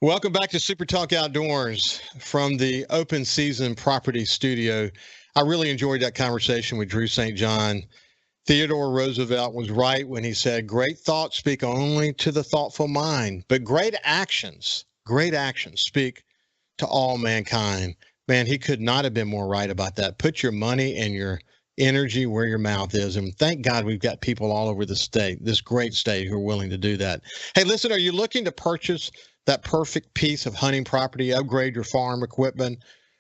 Welcome back to SuperTalk Outdoors from the Open Season Property Studio. I really enjoyed that conversation with Drew St. John. Theodore Roosevelt was right when he said, great thoughts speak only to the thoughtful mind, but great actions speak to all mankind. Man, he could not have been more right about that. Put your money and your energy where your mouth is. And thank God we've got people all over the state, this great state, who are willing to do that. Hey, listen, are you looking to purchase that perfect piece of hunting property, upgrade your farm equipment,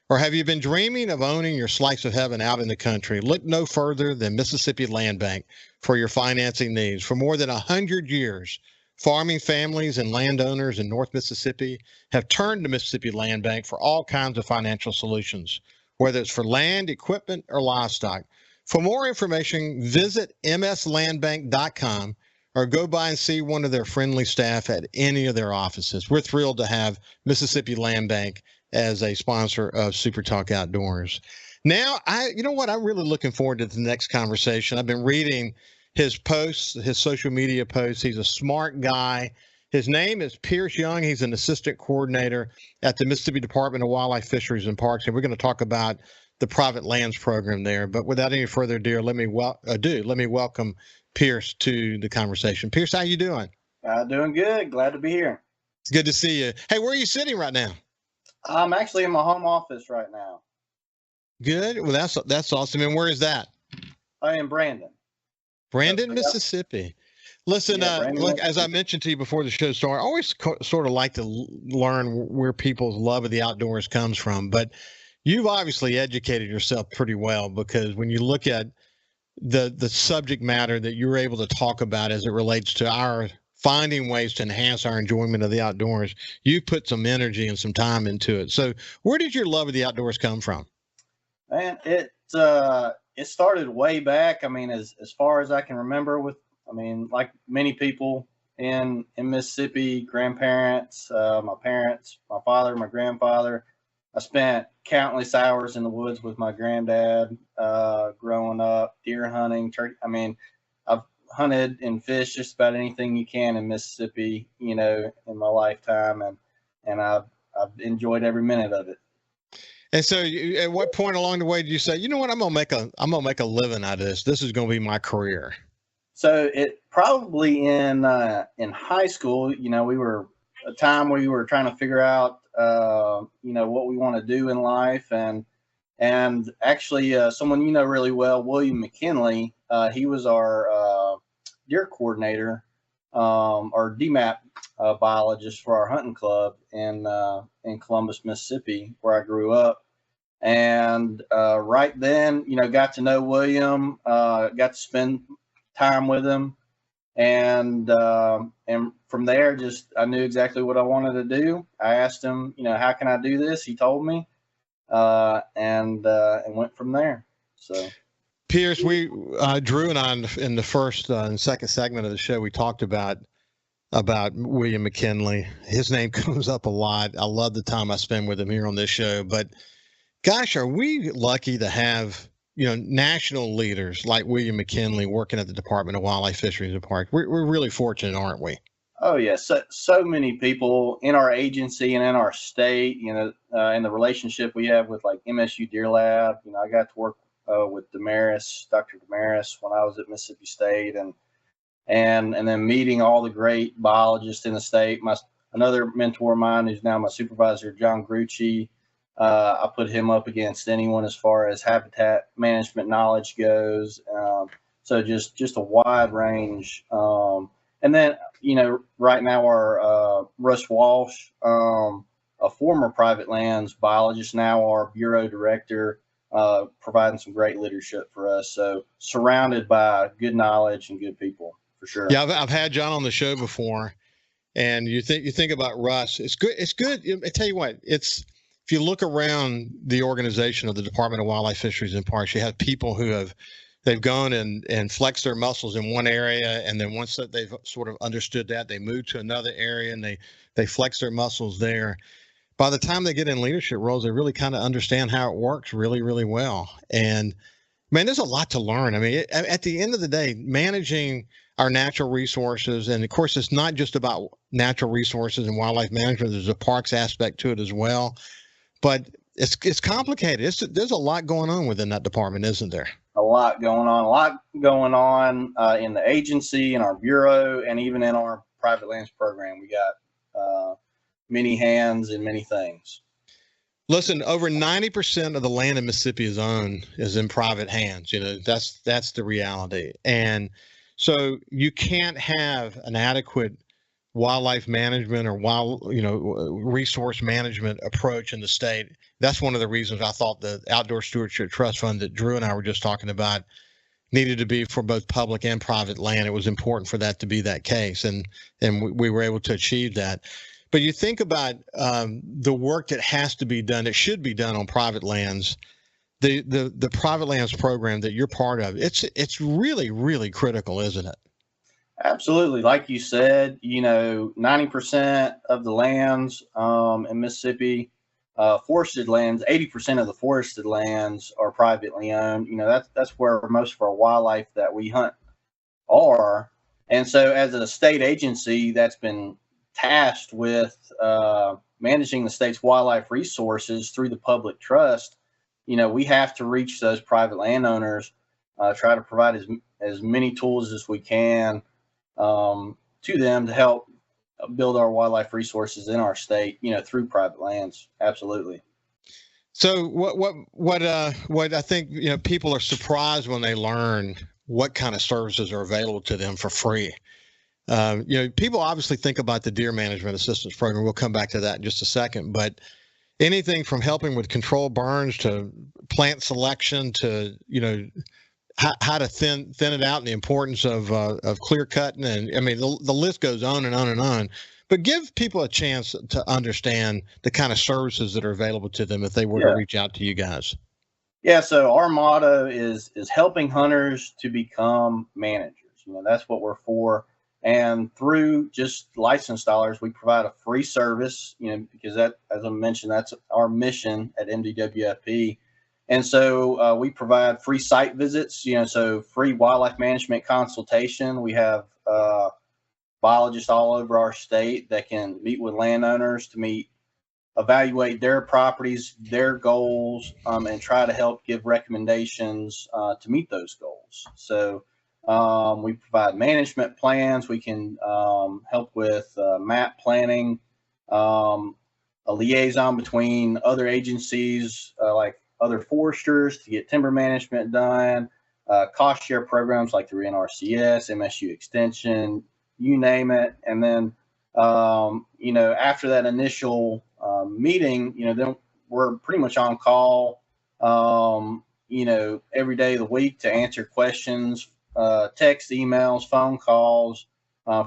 or have you been dreaming of owning your slice of heaven out in the country? Look no further than Mississippi Land Bank for your financing needs. For more than 100 years, farming families and landowners in North Mississippi have turned to Mississippi Land Bank for all kinds of financial solutions, whether it's for land, equipment, or livestock. For more information, visit mslandbank.com or go by and see one of their friendly staff at any of their offices. We're thrilled to have Mississippi Land Bank as a sponsor of Super Talk Outdoors. Now, you know what? I'm really looking forward to the next conversation. I've been reading his posts, his social media posts. He's a smart guy. His name is Pierce Young. He's an assistant coordinator at the Mississippi Department of Wildlife, Fisheries and Parks, and we're going to talk about the private lands program there. But without any further ado, let me welcome Pierce to the conversation. Pierce, how you doing? Doing good. Glad to be here. It's good to see you. Hey, where are you sitting right now? I'm actually in my home office right now. Good. Well, that's awesome. And where is that? I am Brandon, Mississippi. Listen, look, as I mentioned to you before the show started, I always sort of like to learn where people's love of the outdoors comes from. But you've obviously educated yourself pretty well, because when you look at the subject matter that you're able to talk about as it relates to our finding ways to enhance our enjoyment of the outdoors, you put some energy and some time into it. So where did your love of the outdoors come from? Man, it started way back. I mean, as far as I can remember, like many people in Mississippi, grandparents, my parents, my father, my grandfather. I spent countless hours in the woods with my granddad growing up, deer hunting, turkey. I mean, I've hunted and fished just about anything you can in Mississippi, in my lifetime, and I've enjoyed every minute of it. And so, at what point along the way did you say, you know what, I'm gonna make a living out of this. This is gonna be my career? So it probably in high school, we were a time where we were trying to figure out, what we want to do in life. And actually someone really well, William McKinley, he was our deer coordinator, or DMAP biologist for our hunting club in Columbus, Mississippi, where I grew up. And right then, got to know William, got to spend time with him. And from there, I knew exactly what I wanted to do. I asked him, how can I do this? He told me, and went from there. So, Pierce, Drew and I, in the first and second segment of the show, we talked about William McKinley. His name comes up a lot. I love the time I spend with him here on this show. But gosh, are we lucky to have national leaders like William McKinley working at the Department of Wildlife, Fisheries and Parks? We're really fortunate, aren't we? Oh, yes. So many people in our agency and in our state, and the relationship we have with like MSU Deer Lab. I got to work with Dr. Damaris when I was at Mississippi State, and then meeting all the great biologists in the state. Another mentor of mine who's now my supervisor, John Grucci. I put him up against anyone as far as habitat management knowledge goes. So just a wide range. And then, right now our Russ Walsh, a former private lands biologist, now our bureau director, providing some great leadership for us. So surrounded by good knowledge and good people, for sure. Yeah, I've had John on the show before, and you think about Russ. It's good. It's good. I tell you what, if you look around the organization of the Department of Wildlife, Fisheries and Parks, you have people who they've gone and flexed their muscles in one area, and then once that they've sort of understood that, they move to another area and they flex their muscles there. By the time they get in leadership roles, they really kind of understand how it works really, really well. And man, there's a lot to learn. I mean, at the end of the day, managing our natural resources. And of course, it's not just about natural resources and wildlife management. There's a parks aspect to it as well. But it's complicated. There's a lot going on within that department, isn't there? A lot going on in the agency, in our bureau, and even in our private lands program. We got many hands in many things. Listen, over 90% of the land in Mississippi is in private hands. That's the reality. And so you can't have an adequate wildlife management or resource management approach in the state. That's one of the reasons I thought the Outdoor Stewardship Trust Fund that Drew and I were just talking about needed to be for both public and private land. It was important for that to be that case, and we were able to achieve that. But you think about the work that has to be done, that should be done on private lands. The private lands program that you're part of, it's really, really critical, isn't it? Absolutely. Like you said, 90% of the lands in Mississippi, forested lands, 80% of the forested lands are privately owned. That's where most of our wildlife that we hunt are. And so as a state agency that's been tasked with managing the state's wildlife resources through the public trust, we have to reach those private landowners, try to provide as many tools as we can to them to help build our wildlife resources in our state, through private lands. Absolutely. So what I think, people are surprised when they learn what kind of services are available to them for free. People obviously think about the deer management assistance program. We'll come back to that in just a second, but anything from helping with controlled burns to plant selection to, how to thin it out and the importance of clear cutting. And I mean, the list goes on and on and on, but give people a chance to understand the kind of services that are available to them if they were to reach out to you guys. Yeah. So our motto is helping hunters to become managers. That's what we're for. And through just licensed dollars, we provide a free service, because that, as I mentioned, that's our mission at MDWFP. And so we provide free site visits, so free wildlife management consultation. We have biologists all over our state that can meet with landowners to evaluate their properties, their goals, and try to help give recommendations to meet those goals. So we provide management plans. We can help with map planning, a liaison between other agencies like other foresters to get timber management done, cost share programs like through NRCS, MSU Extension, you name it. And then, after that initial meeting, then we're pretty much on call, every day of the week to answer questions, text, emails, phone calls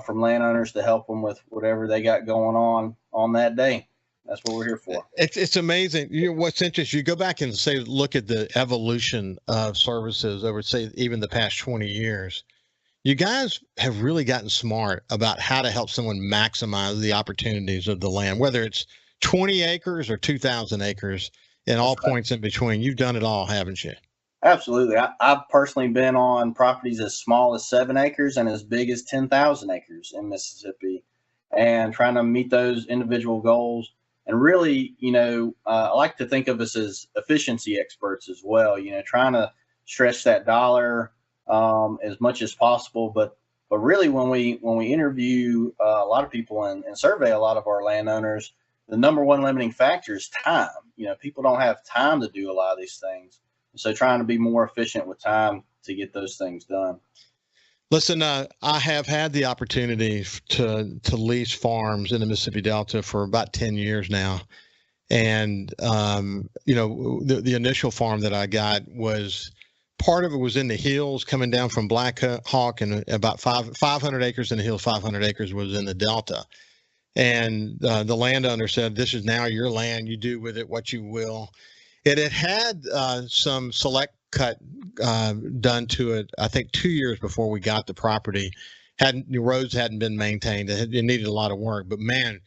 from landowners to help them with whatever they got going on that day. That's what we're here for. It's amazing. What's interesting, you go back and look at the evolution of services over, say, even the past 20 years. You guys have really gotten smart about how to help someone maximize the opportunities of the land, whether it's 20 acres or 2,000 acres and all points in between. You've done it all, haven't you? Absolutely. I've personally been on properties as small as 7 acres and as big as 10,000 acres in Mississippi, and trying to meet those individual goals. And really, I like to think of us as efficiency experts as well, trying to stretch that dollar as much as possible. But really, when we interview a lot of people and survey a lot of our landowners, the number one limiting factor is time. People don't have time to do a lot of these things. So trying to be more efficient with time to get those things done. Listen, I have had the opportunity to lease farms in the Mississippi Delta for about 10 years now. And, the initial farm that I got was, part of it was in the hills coming down from Black Hawk, and about 500 acres in the hills, 500 acres was in the Delta. And the landowner said, this is now your land. You do with it what you will. It had some select cut done to it, I think 2 years before we got the property. The roads hadn't been maintained. It needed a lot of work. But man,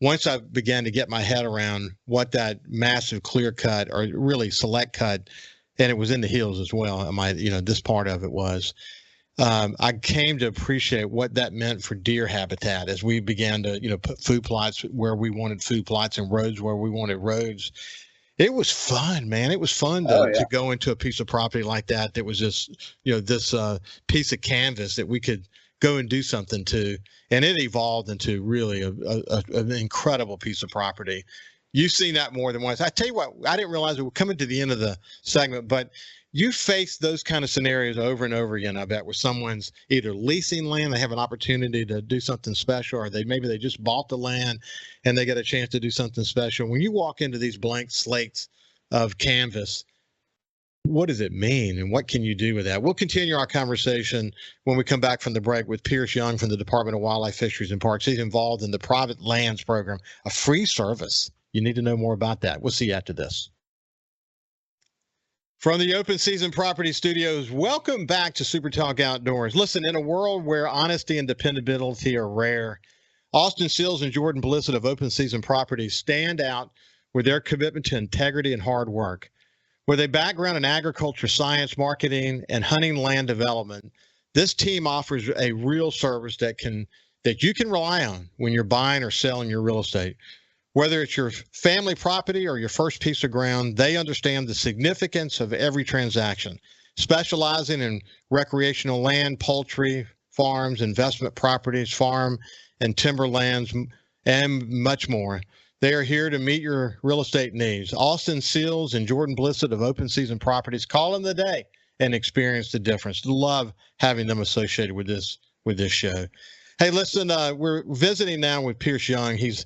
once I began to get my head around what that massive clear cut, or really select cut, and it was in the hills as well, this part of it was, I came to appreciate what that meant for deer habitat as we began to, put food plots where we wanted food plots and roads where we wanted roads. It was fun, man. It was fun Oh to yeah. go into a piece of property like that was just, this piece of canvas that we could go and do something to. And it evolved into really an incredible piece of property. You've seen that more than once. I tell you what, I didn't realize we're coming to the end of the segment, but you face those kind of scenarios over and over again, I bet, where someone's either leasing land, they have an opportunity to do something special, or maybe they just bought the land and they get a chance to do something special. When you walk into these blank slates of canvas, what does it mean and what can you do with that? We'll continue our conversation when we come back from the break with Pierce Young from the Department of Wildlife, Fisheries and Parks. He's involved in the Private Lands Program, a free service. You need to know more about that. We'll see you after this. From the Open Season Property Studios, welcome back to SuperTalk Outdoors. Listen, in a world where honesty and dependability are rare, Austin Seals and Jordan Blissett of Open Season Properties stand out with their commitment to integrity and hard work. With a background in agriculture, science, marketing, and hunting land development, this team offers a real service that you can rely on when you're buying or selling your real estate. Whether it's your family property or your first piece of ground, they understand the significance of every transaction, specializing in recreational land, poultry, farms, investment properties, farm and timberlands, and much more. They are here to meet your real estate needs. Austin Seals and Jordan Blissett of Open Season Properties, call them today and experience the difference. Love having them associated with this show. Hey, listen, we're visiting now with Pierce Young. He's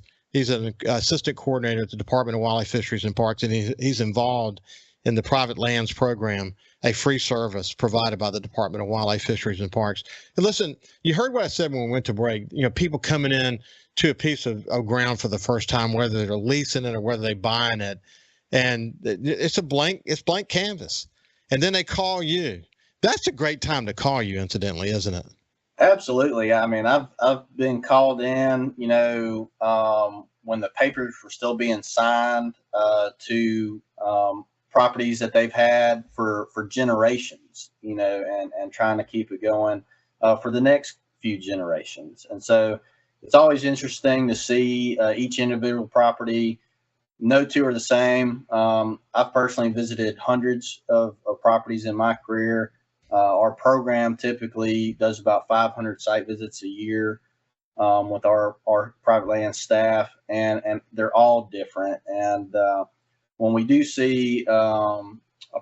an assistant coordinator at the Department of Wildlife, Fisheries and Parks, and he's involved in the Private Lands Program, a free service provided by the Department of Wildlife, Fisheries and Parks. And listen, you heard what I said when we went to break. People coming in to a piece of ground for the first time, whether they're leasing it or whether they're buying it, and it's blank canvas. And then they call you. That's a great time to call you, incidentally, isn't it? Absolutely. I mean, I've been called in, when the papers were still being signed to properties that they've had for generations, and trying to keep it going for the next few generations. And so it's always interesting to see each individual property. No two are the same. I've personally visited hundreds of properties in my career. Our program typically does about 500 site visits a year with our private land staff, and they're all different. And when we do see a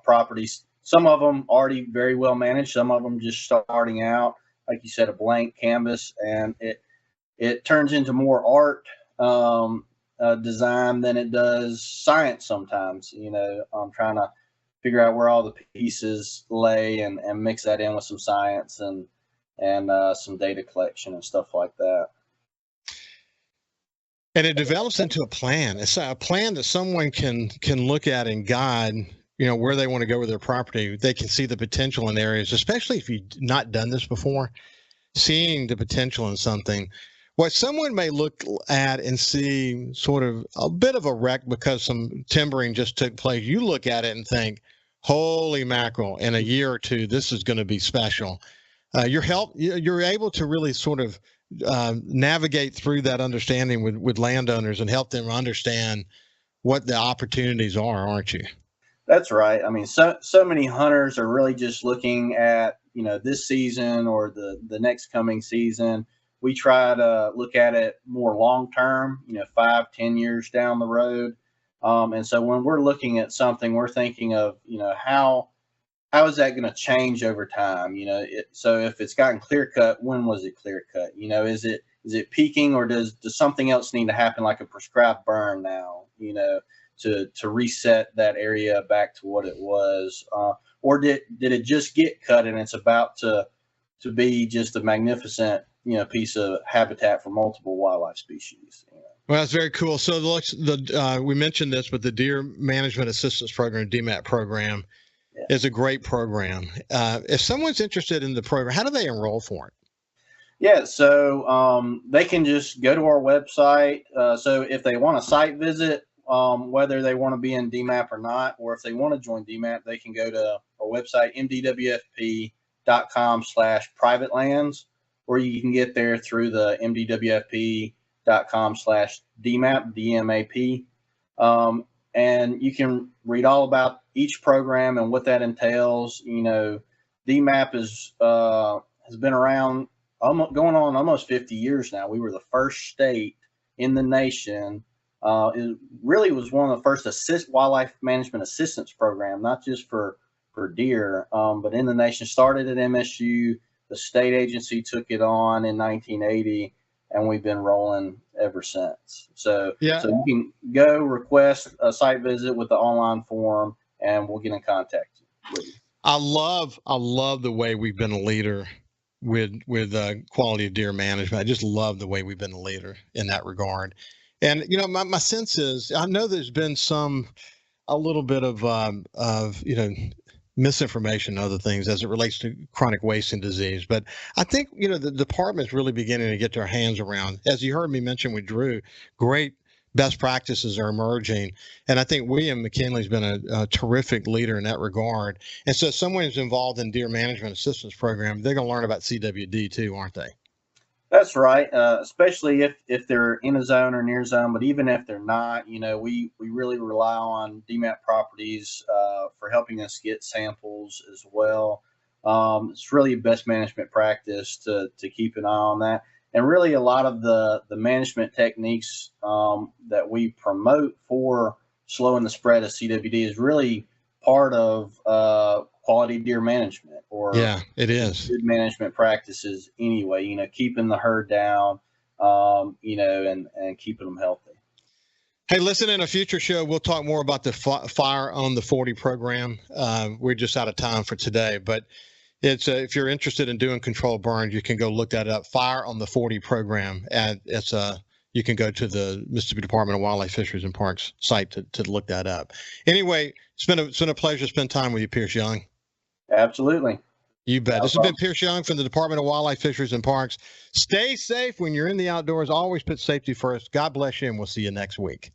property, some of them already very well managed, some of them just starting out, like you said, a blank canvas, and it turns into more art design than it does science sometimes. I'm trying to figure out where all the pieces lay and mix that in with some science and some data collection and stuff like that. And it develops into a plan. It's a plan that someone can look at and guide, where they want to go with their property. They can see the potential in areas, especially if you've not done this before, seeing the potential in something. What someone may look at and see sort of a bit of a wreck because some timbering just took place, you look at it and think, holy mackerel, in a year or two, this is going to be special. You're able to really sort of navigate through that understanding with landowners and help them understand what the opportunities are, aren't you? That's right. I mean, so many hunters are really just looking at, this season or the next coming season. We try to look at it more long term, 5-10 years down the road. And so when we're looking at something, we're thinking of, how is that going to change over time? So if it's gotten clear cut, when was it clear cut? Is it peaking, or does something else need to happen, like a prescribed burn now, to reset that area back to what it was? Or did it just get cut and it's about to be just a magnificent, piece of habitat for multiple wildlife species? Well, that's very cool. So we mentioned this, but the Deer Management Assistance Program, DMAP program, is a great program. If someone's interested in the program, how do they enroll for it? Yeah, so they can just go to our website. So if they want a site visit, whether they want to be in DMAP or not, or if they want to join DMAP, they can go to our website, mdwfp.org. mdwfp.com/private lands, or you can get there through the mdwfp.com/DMAP, DMAP. And you can read all about each program and what that entails. DMAP has been around going on almost 50 years now. We were the first state in the nation. It really was one of the first wildlife management assistance program, not just for deer, but in the nation. Started at MSU. The state agency took it on in 1980, and we've been rolling ever since. So you can go request a site visit with the online form, and we'll get in contact with you. I love the way we've been a leader with quality of deer management. I just love the way we've been a leader in that regard. And my sense is, I know there's been a little bit of misinformation and other things as it relates to chronic wasting disease, but I think the department's really beginning to get their hands around, as you heard me mention with Drew. Great best practices are emerging, and I think William McKinley's been a terrific leader in that regard. And so, if someone who's involved in deer management assistance program, they're going to learn about CWD too, aren't they? That's right, especially if they're in a zone or near zone. But even if they're not, we really rely on DMAP properties for helping us get samples as well. It's really best management practice to keep an eye on that. And really, a lot of the management techniques that we promote for slowing the spread of CWD is really part of quality deer management, or it is good management practices anyway. Keeping the herd down, and keeping them healthy. Hey, listen, in a future show, we'll talk more about the Fire on the 40 program. We're just out of time for today, but it's if you're interested in doing controlled burns, you can go look that up. Fire on the 40 program, and you can go to the Mississippi Department of Wildlife, Fisheries and Parks site to look that up. Anyway, it's been a pleasure to spend time with you, Pierce Young. Absolutely. You bet. This has been Pierce Young from the Department of Wildlife, Fisheries and Parks. Stay safe when you're in the outdoors. Always put safety first. God bless you, and we'll see you next week.